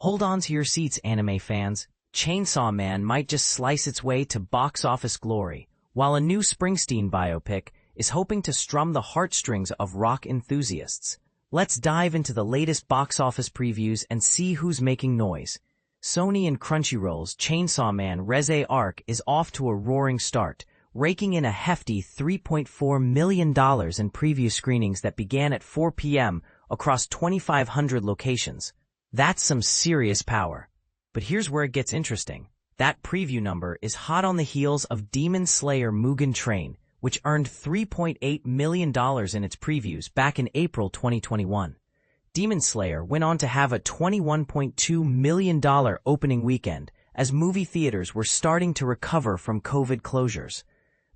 Hold on to your seats, anime fans. Chainsaw Man might just slice its way to box office glory, while a new Springsteen biopic is hoping to strum the heartstrings of rock enthusiasts. Let's dive into the latest box office previews and see who's making noise. Sony and Crunchyroll's Chainsaw Man revved arc is off to a roaring start, raking in a hefty $3.4 million in preview screenings that began at 4 p.m. across 2,500 locations. That's some serious power. But here's where it gets interesting. That preview number is hot on the heels of Demon Slayer Mugen Train, which earned $3.8 million in its previews back in April 2021. Demon Slayer went on to have a $21.2 million opening weekend as movie theaters were starting to recover from COVID closures.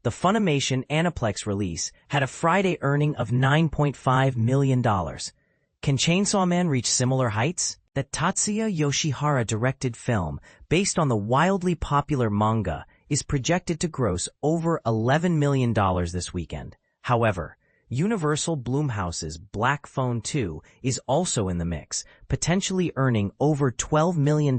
The Funimation Aniplex release had a Friday earning of $9.5 million. Can Chainsaw Man reach similar heights? The Tatsuya Yoshihara-directed film, based on the wildly popular manga, is projected to gross over $11 million this weekend. However, Universal Blumhouse's Black Phone 2 is also in the mix, potentially earning over $12 million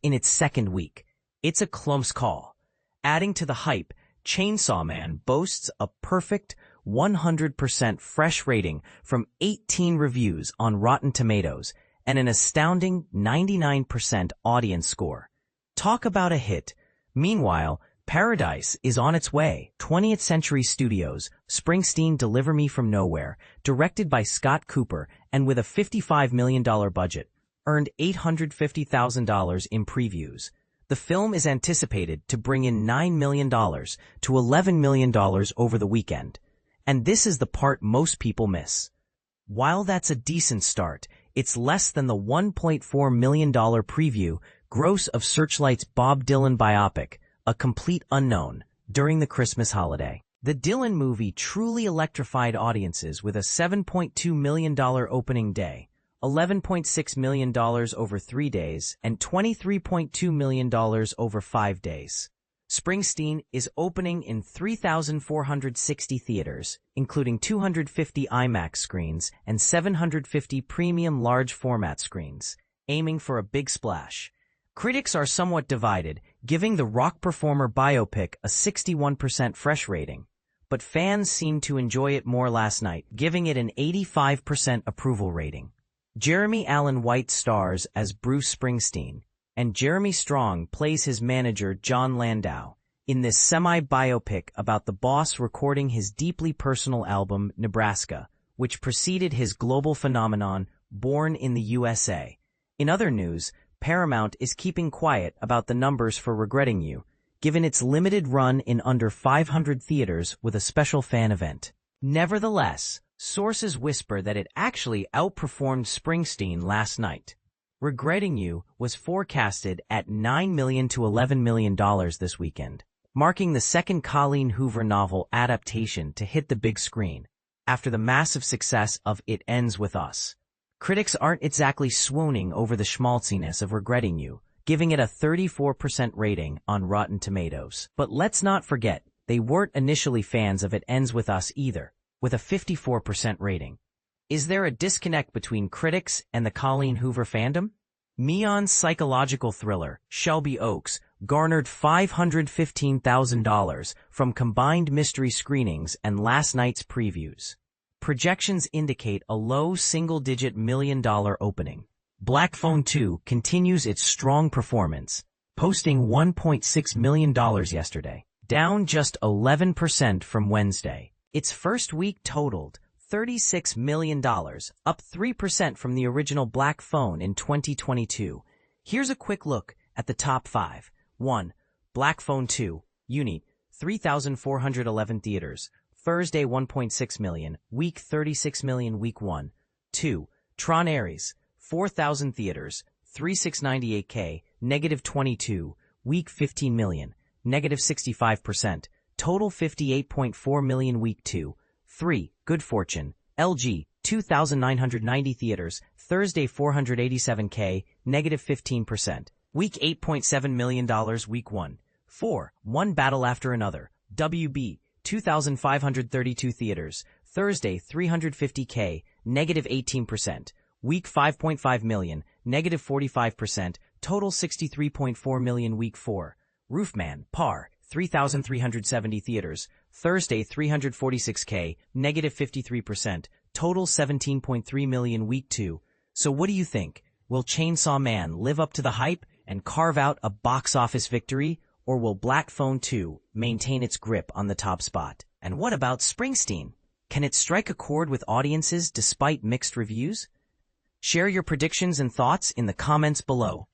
in its second week. It's a close call. Adding to the hype, Chainsaw Man boasts a perfect 100% fresh rating from 18 reviews on Rotten Tomatoes and an astounding 99% audience score. Talk about a hit. Meanwhile, Paradise is on its way. 20th Century Studios' Springsteen Deliver Me From Nowhere, directed by Scott Cooper and with a $55 million budget, earned $850,000 in previews. The film is anticipated to bring in $9 million to $11 million over the weekend. And this is the part most people miss. While that's a decent start, it's less than the $1.4 million preview gross of Searchlight's Bob Dylan biopic, A Complete Unknown, during the Christmas holiday. The Dylan movie truly electrified audiences with a $7.2 million opening day, $11.6 million over 3 days, and $23.2 million over 5 days. Springsteen is opening in 3,460 theaters, including 250 IMAX screens and 750 premium large format screens, aiming for a big splash. Critics are somewhat divided, giving the rock performer biopic a 61% fresh rating, but fans seemed to enjoy it more last night, giving it an 85% approval rating. Jeremy Allen White stars as Bruce Springsteen, and Jeremy Strong plays his manager John Landau in this semi-biopic about the boss recording his deeply personal album Nebraska, which preceded his global phenomenon Born in the USA. In other news, Paramount is keeping quiet about the numbers for Regretting You, given its limited run in under 500 theaters with a special fan event. Nevertheless, sources whisper that it actually outperformed Springsteen last night. Regretting You was forecasted at $9 million to $11 million this weekend, marking the second Colleen Hoover novel adaptation to hit the big screen, after the massive success of It Ends With Us. Critics aren't exactly swooning over the schmaltziness of Regretting You, giving it a 34% rating on Rotten Tomatoes. But let's not forget, they weren't initially fans of It Ends With Us either, with a 54% rating. Is there a disconnect between critics and the Colleen Hoover fandom? Mion's psychological thriller, Shelby Oaks, garnered $515,000 from combined mystery screenings and last night's previews. Projections indicate a low single-digit million-dollar opening. Black Phone 2 continues its strong performance, posting $1.6 million yesterday, down just 11% from Wednesday. Its first week totaled $36 million, up 3% from the original Black Phone in 2022. Here's a quick look at the top 5. 1. Black Phone 2, Unit, 3,411 theaters, Thursday 1.6 million, week 36 million, week 1. 2. Tron Ares, 4,000 theaters, 3,698K, negative 22, week 15 million, negative 65%, total 58.4 million, week 2. 3. Good Fortune, LG, 2,990 theaters, Thursday 487K, negative 15%, week $8.7 million, week 1. 4. One Battle After Another, WB, 2,532 theaters, Thursday 350K, negative 18%, week $5.5 million, negative 45%, total 63.4 million week 4. Roofman, par, 3,370 theaters, Thursday 346K, negative 53%, total 17.3 million week 2. So what do you think? Will Chainsaw Man live up to the hype and carve out a box office victory, or will Black Phone 2 maintain its grip on the top spot? And what about Springsteen? Can it strike a chord with audiences despite mixed reviews? Share your predictions and thoughts in the comments below.